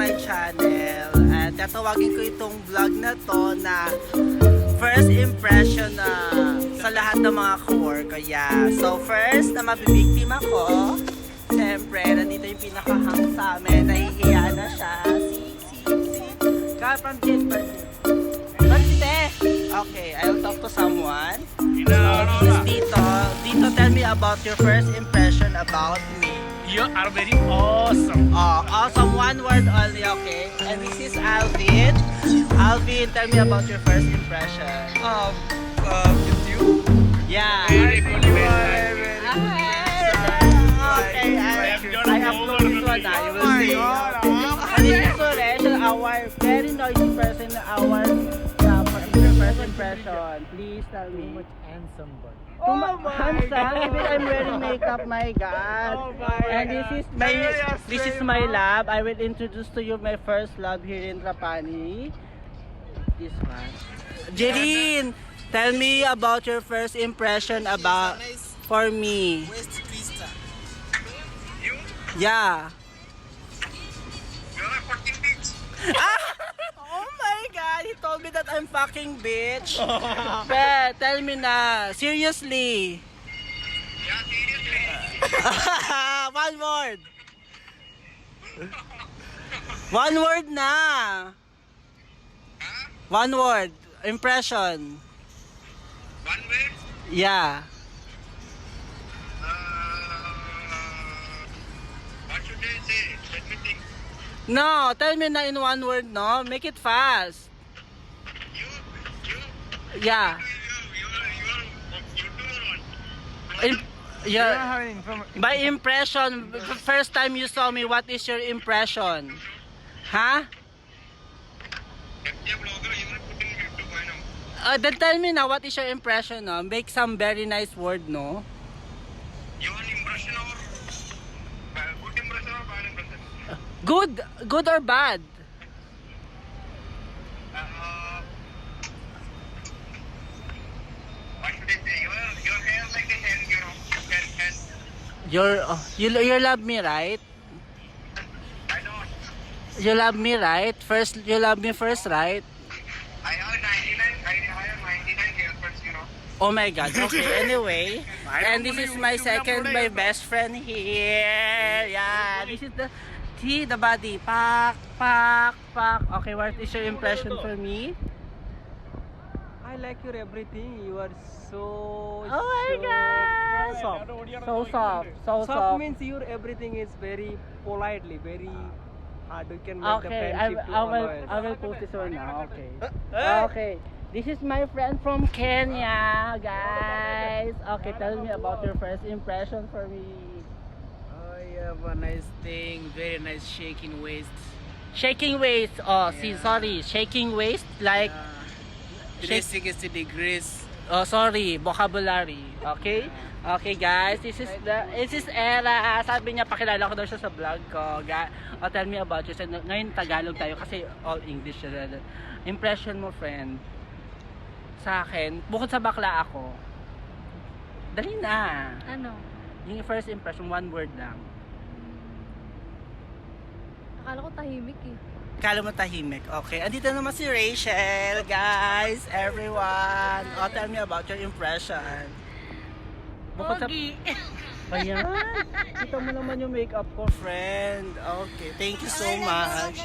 my channel. At tatawagin ko itong vlog na to na first impression na sa lahat ng mga ka-work ko. Yeah. So first na mabibiktima ko, siyempre, nandito yung pinaka-hang sa amin. Nahihiya na siya. See. Come from this person. Okay, I'll talk to someone. This is Dito. Dito, tell me about your first impression about me. You are very awesome. Oh, awesome. One word only, okay? And this is Alvin. Alvin, tell me about your first impression. With you. Yeah. Very good, very Okay, I upload this one now. You will see. And this is Suresh, our very noisy person, our first impression. Please tell me. Much handsome boy. Handsome, even I'm wearing makeup, my God. Oh my And God. this is my lab. I will introduce to you my first lab here in Trapani. This one. Jeline, tell me about your first impression about for me. Yeah. You're a fucking bitch. Oh my God, he told me that I'm fucking bitch. But tell me na, seriously. Yeah, seriously. One word. One word na. One word. Impression. One word. Yeah. What should I say? Let me think. No, tell me na in one word, no? Make it fast. You. Yeah. You do one. Yeah. By impression, first time you saw me, what is your impression? Huh? Yeah, vlogger, you will put in YouTube, I know. Then tell me now, what is your impression, no? Make some very nice word, no? You want impression or good impression or bad impression? Good or bad? What should I say? Your hair like a hen, you know. You love me, right? I don't. You love me, right? First, you love me first, right? I have 99 girlfriends, you know. Oh my God. Okay, anyway. And this is my second, my best friend here. Yeah, this is the body. Pak. Okay, what is your impression for me? I like your everything. You are so. Oh my God. Soft. So soft. So Soft soft. means your everything is very politely, very hard. You can make the Okay, friendship to always. I will post this one now. Okay. Okay. This is my friend from Kenya, guys. Okay, tell me about your first impression for me. Oh, you have a nice thing, very nice shaking waist. Shaking waist. Oh, see, Yeah. sorry. Shaking waist like 360 degrees. oh, sorry, vocabulary. Okay? Okay, guys. This is Ella. Sabi niya pakilala ko daw siya sa vlog ko. Oh, tell me about you. Ngayon Tagalog tayo kasi all English siya. Impression mo, friend. Sa akin, bukod sa bakla ako. Dali na. Ano? Yung first impression, one word lang. Akala ko tahimik eh. Kala mo tahimik. Okay. Andito naman si Rachel, guys, everyone. Oh, tell me about your impression. Bukod Pogi. Ayan. Kita mo naman yung makeup ko, friend. Okay. Thank you so much.